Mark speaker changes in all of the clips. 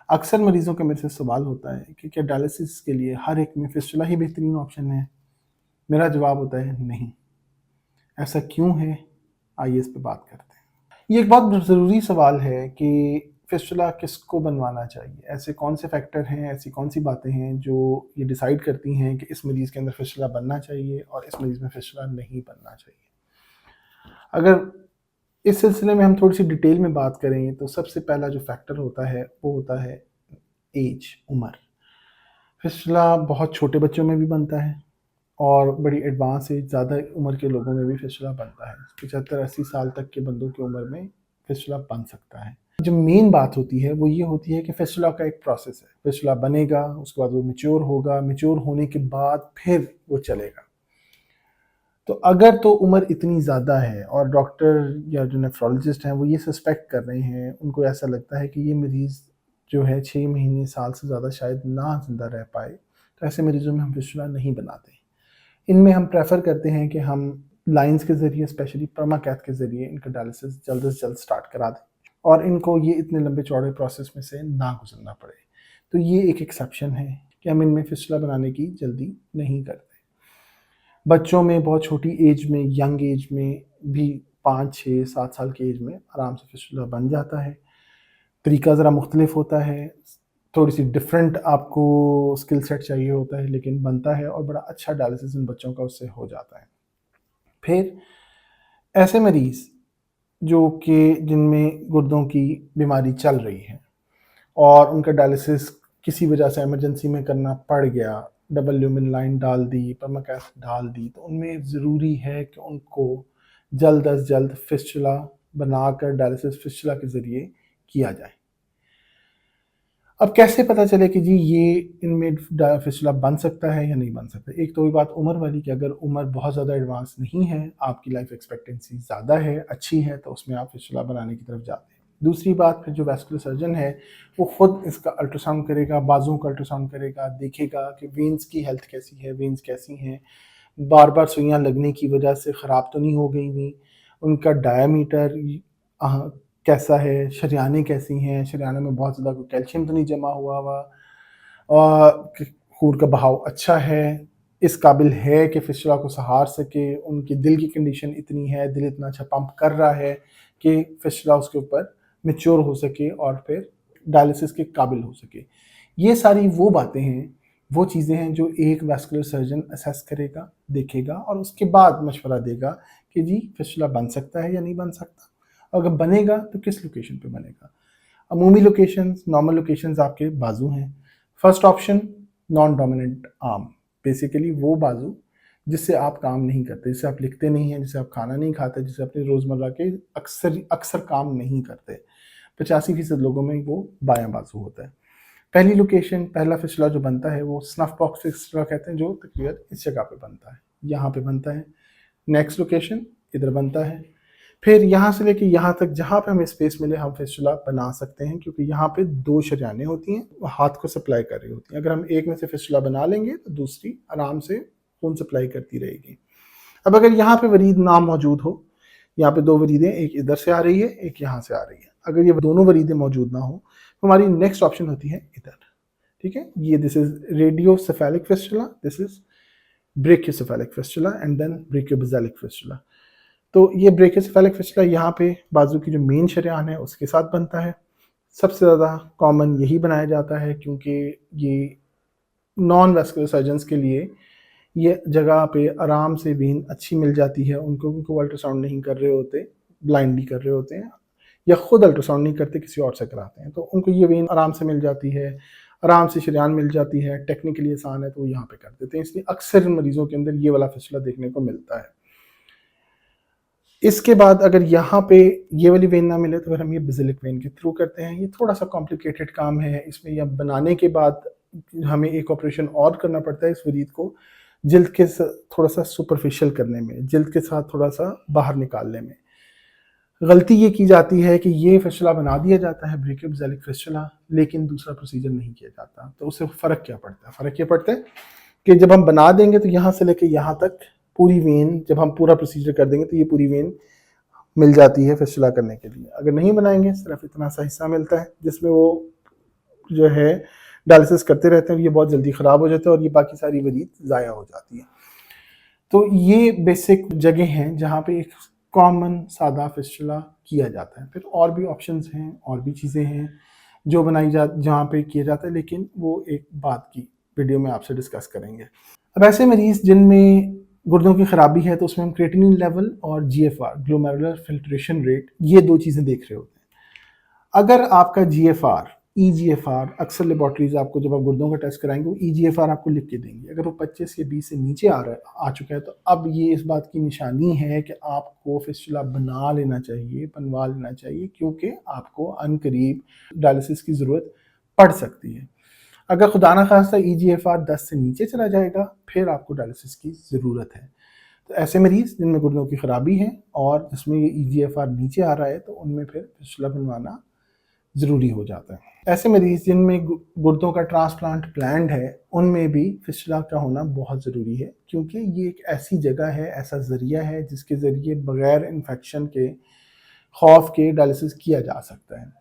Speaker 1: अक्सर मरीज़ों का मेरे से सवाल होता है कि क्या डायलिसिस के लिए हर एक में फिस्टुला ही बेहतरीन ऑप्शन है? मेरा जवाब होता है नहीं। ऐसा क्यों है? आइए इस पे बात करते हैं। ये एक बहुत ज़रूरी सवाल है कि फिस्टुला किसको बनवाना चाहिए? ऐसे कौन से फैक्टर हैं, ऐसी कौन सी बातें हैं जो ये डिसाइड करती हैं कि इस मरीज़ के अंदर फिस्टुला बनना चाहिए और इस मरीज़ में फिस्टुला नहीं बनना चाहिए? अगर इस सिलसिले में हम थोड़ी-सी डिटेल में बात करें तो सबसे पहला जो फैक्टर होता है वो होता है ऐज, उम्र। फिस्टुला बहुत छोटे बच्चों में भी बनता है और बड़ी एडवांस एज ज़्यादा उम्र के लोगों में भी फिस्टुला बनता है। 75-80 साल तक के बंदों की उम्र में फिस्टुला बन सकता है। जो मेन बात होती है वो ये होती है कि फिस्टुला का एक प्रोसेस है। फिस्टुला बनेगा, उसके बाद वो मैच्योर होगा, मैच्योर होने के बाद फिर वो चलेगा। तो अगर तो उम्र इतनी ज़्यादा है और डॉक्टर या जो नेफ्रोलॉजिस्ट हैं वो ये सस्पेक्ट कर रहे हैं, उनको ऐसा लगता है कि ये मरीज़ जो है 6 महीने, साल से ज़्यादा शायद ना ज़िंदा रह पाए, तो ऐसे मरीज़ों में हम फिस्टुला नहीं बनाते। इनमें हम प्रेफ़र करते हैं कि हम लाइन्स के ज़रिए, स्पेशली परमाकैथ के ज़रिए इनका डायलिसिस जल्द से जल्द स्टार्ट करा दें और इनको ये इतने लंबे चौड़े प्रोसेस में से ना गुज़रना पड़े। तो ये एक एक्सेप्शन है कि हम इनमें फिस्टुला बनाने की जल्दी नहीं करते। बच्चों में बहुत छोटी एज में, यंग एज में भी 5, 6, 7 साल की एज में आराम से फिस्टुला बन जाता है। तरीका ज़रा मुख्तलिफ होता है, थोड़ी-सी डिफरेंट आपको स्किल सेट चाहिए होता है, लेकिन बनता है और बड़ा अच्छा डायलिसिस इन बच्चों का उससे हो जाता है। फिर ऐसे मरीज़ जो कि जिनमें गुर्दों की बीमारी चल रही है और उनका डायलिसिस किसी वजह से इमरजेंसी में करना पड़ गया, डबल ल्यूमेन लाइन डाल दी, परमाकैथ डाल दी, तो उनमें ज़रूरी है कि उनको जल्द अज़ जल्द फिस्टुला बनाकर डायलिसिस फिस्टुला के ज़रिए किया जाए। अब कैसे पता चले कि जी ये इनमें फिस्टुला बन सकता है या नहीं बन सकता? एक तो ये बात उम्र वाली कि अगर उम्र बहुत ज़्यादा एडवांस नहीं है, आपकी लाइफ एक्सपेक्टेंसी ज़्यादा है, अच्छी है, तो उसमें आप फिस्टुला बनाने की तरफ जाते हैं। दूसरी बात, फिर जो वैस्कुलर सर्जन है वो खुद इसका अल्ट्रासाउंड करेगा, बाजुओं का अल्ट्रासाउंड करेगा, देखेगा कि वेन्स की हेल्थ कैसी है, वेन्स कैसी हैं, बार-बार सुइयाँ लगने की वजह से ख़राब तो नहीं हो गई हुई, उनका डायामीटर कैसा है, शरियानें कैसी हैं, शरियानों में बहुत ज़्यादा कोई कैल्शियम तो नहीं जमा हुआ हुआ, खून का बहाव अच्छा है, इस काबिल है कि फिस्टुला को सहार सके, उनकी दिल की कंडीशन इतनी है, दिल इतना अच्छा पंप कर रहा है कि फिस्टुला उसके ऊपर मैच्योर हो सके और फिर डायलिसिस के काबिल हो सके। ये सारी वो बातें हैं, वो चीज़ें हैं जो एक वैस्कुलर सर्जन असेस करेगा, देखेगा और उसके बाद मशवरा देगा कि जी फिस्टुला बन सकता है या नहीं बन सकता। अगर बनेगा तो किस लोकेशन पे बनेगा। अमूमी लोकेशंस, नॉर्मल लोकेशंस आपके बाजू हैं। First option non dominant arm, basically वो बाजू जिससे आप काम नहीं करते, जिससे आप लिखते नहीं हैं, जिससे आप खाना नहीं खाते, जिससे अपने रोज़मर्रा के अक्सर काम नहीं करते। 85% लोगों में वो बायां बाजू होता है। पहली लोकेशन, पहला फिस्टुला जो बनता है वो स्नफ बॉक्स फिस्टुला कहते हैं, जो तकरीबन इस जगह पे बनता है, यहाँ पे बनता है। नेक्स्ट लोकेशन इधर बनता है। फिर यहाँ से लेके यहाँ तक जहाँ पे हमें स्पेस मिले हम फिस्टुला बना सकते हैं, क्योंकि यहाँ पे 2 शरियानें होती हैं, वो हाथ को सप्लाई कर रही होती हैं। अगर हम एक में से फिस्टुला बना लेंगे तो दूसरी आराम से खून सप्लाई करती रहेगी। अब अगर यहाँ पे वरीद ना मौजूद हो, यहाँ पे 2 वरीदें, एक इधर से आ रही है, एक यहाँ से आ रही है, अगर ये दोनों वरीदें मौजूद ना हो तो हमारी नेक्स्ट ऑप्शन होती है इधर। ठीक है, ये this is radiocephalic fistula, this is brachiocephalic fistula and then brachiobasilic fistula. तो ये ब्रेकियोसेफेलिक फिस्टुला यहाँ पे बाजू की जो मेन शरेआन है उसके साथ बनता है। सबसे ज़्यादा कॉमन यही बनाया जाता है, क्योंकि ये नॉन वैस्कुलर सर्जन्स के लिए ये जगह पे आराम से वेन अच्छी मिल जाती है, उनको अल्ट्रासाउंड नहीं कर रहे होते, ब्लाइंडली कर रहे होते हैं या खुद अल्ट्रासाउंड नहीं करते, किसी और से कराते हैं, तो उनको ये वेन आराम से मिल जाती है, आराम से शरेआन मिल जाती है, टेक्निकली आसान है तो वो यहाँ पे कर देते हैं। इसलिए अक्सर मरीजों के अंदर ये वाला फिस्टुला देखने को मिलता है। इसके बाद अगर यहाँ पे ये वाली वेन ना मिले तो फिर हम ये बेसिलिक वेन के थ्रू करते हैं। ये थोड़ा सा कॉम्प्लिकेटेड काम है, इसमें यह बनाने के बाद हमें एक ऑपरेशन और करना पड़ता है इस वरीद को जिल्द के थोड़ा सा सुपरफिशियल करने में, जिल्द के साथ थोड़ा सा बाहर निकालने में। गलती ये की जाती है कि ये फिस्टुला बना दिया जाता है ब्रेकियोबेसिलिक फिस्टुला, लेकिन दूसरा प्रोसीजर नहीं किया जाता। तो उससे फ़र्क क्या पड़ता है? फ़र्क ये पड़ता है कि जब हम बना देंगे तो यहाँ से लेके यहाँ तक पूरी वेन, जब हम पूरा प्रोसीजर कर देंगे तो ये पूरी वेन मिल जाती है फिस्टुला करने के लिए। अगर नहीं बनाएंगे सिर्फ इतना सा हिस्सा मिलता है जिसमें वो जो है डायलिसिस करते रहते हैं, ये बहुत जल्दी ख़राब हो जाता है और ये बाकी सारी वरीद ज़ाया हो जाती है। तो ये बेसिक जगह हैं जहाँ पे एक कॉमन सादा फिस्टुला किया जाता है। फिर और भी ऑप्शंस हैं, और भी चीज़ें हैं जो बनाई जा जहाँ पे किया जाता है, लेकिन वो एक बात की वीडियो में आपसे डिस्कस करेंगे। अब ऐसे मरीज़ जिनमें गुर्दों की खराबी है तो उसमें हम क्रिएटिनिन लेवल और जीएफआर ग्लोमेरुलर फिल्ट्रेशन रेट ये 2 चीज़ें देख रहे होते हैं। अगर आपका जीएफआर ईजीएफआर अक्सर लेबॉर्ट्रीज आपको जब आप गुर्दों का टेस्ट कराएंगे वो ईजीएफआर आपको लिख के देंगे, अगर वो 25 या 20 से नीचे आ चुका है तो अब ये इस बात की निशानी है कि आपको फिस्टुला बनवा लेना चाहिए, क्योंकि आपको अनकरीब डायलिसिस की ज़रूरत पड़ सकती है। अगर खुदा ना खास्ता ईजीएफआर 10 से नीचे चला जाएगा फिर आपको डायलिसिस की ज़रूरत है। तो ऐसे मरीज़ जिनमें गुर्दों की खराबी है और जिसमें ये ईजीएफआर नीचे आ रहा है तो उनमें फिर फिस्टुला बनवाना ज़रूरी हो जाता है। ऐसे मरीज़ जिनमें गुर्दों का ट्रांसप्लांट प्लान्ड है उनमें भी फिस्टुला का होना बहुत ज़रूरी है, क्योंकि ये एक ऐसी जगह है, ऐसा ज़रिया है जिसके ज़रिए बगैर इन्फेक्शन के, खौफ के डायलिसिस किया जा सकता है।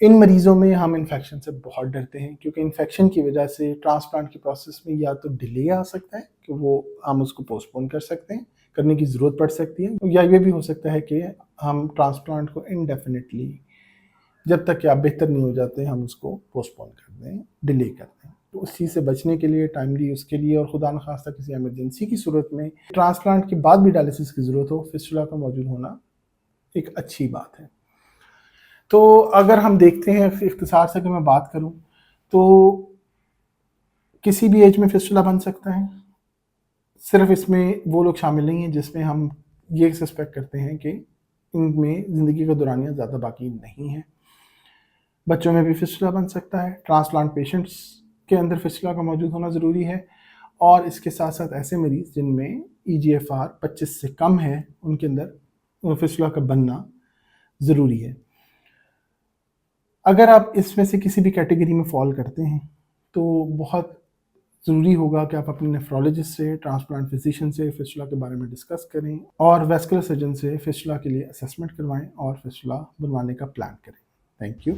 Speaker 1: इन मरीज़ों में हम इन्फेक्शन से बहुत डरते हैं, क्योंकि इन्फेक्शन की वजह से ट्रांसप्लांट के प्रोसेस में या तो डिले आ सकता है कि वो हम उसको पोस्टपोन कर सकते हैं, करने की ज़रूरत पड़ सकती है, या ये भी हो सकता है कि हम ट्रांसप्लांट को इनडेफिनेटली जब तक कि आप बेहतर नहीं हो जाते हम उसको पोस्टपोन कर दें, डिले कर दें। तो उस चीज़ से बचने के लिए, टाइमली उसके लिए, और खुदा न खास्ता किसी इमरजेंसी की सूरत में ट्रांसप्लांट के बाद भी डायलिसिस की ज़रूरत हो, फिस्टुला का मौजूद होना एक अच्छी बात है। तो अगर हम देखते हैं, इख्तिसार से अगर मैं बात करूँ तो किसी भी एज में फिस्टुला बन सकता है। सिर्फ इसमें वो लोग शामिल नहीं हैं जिसमें हम ये सस्पेक्ट करते हैं कि इनमें ज़िंदगी का दौरानिया ज़्यादा बाकी नहीं है। बच्चों में भी फिस्टुला बन सकता है, ट्रांसप्लांट पेशेंट्स के अंदर फिस्टुला का मौजूद होना ज़रूरी है, और इसके साथ साथ ऐसे मरीज़ जिनमें ईजीएफआर 25 से कम है उनके अंदर फिस्टुला का बनना ज़रूरी है। अगर आप इसमें से किसी भी कैटेगरी में फॉल करते हैं तो बहुत ज़रूरी होगा कि आप अपने नेफ्रोलॉजिस्ट से, ट्रांसप्लांट फिजिशियन से फिस्टुला के बारे में डिस्कस करें और वैस्कुलर सर्जन से फिस्टुला के लिए असेसमेंट करवाएं और फिस्टुला बनवाने का प्लान करें। Thank you.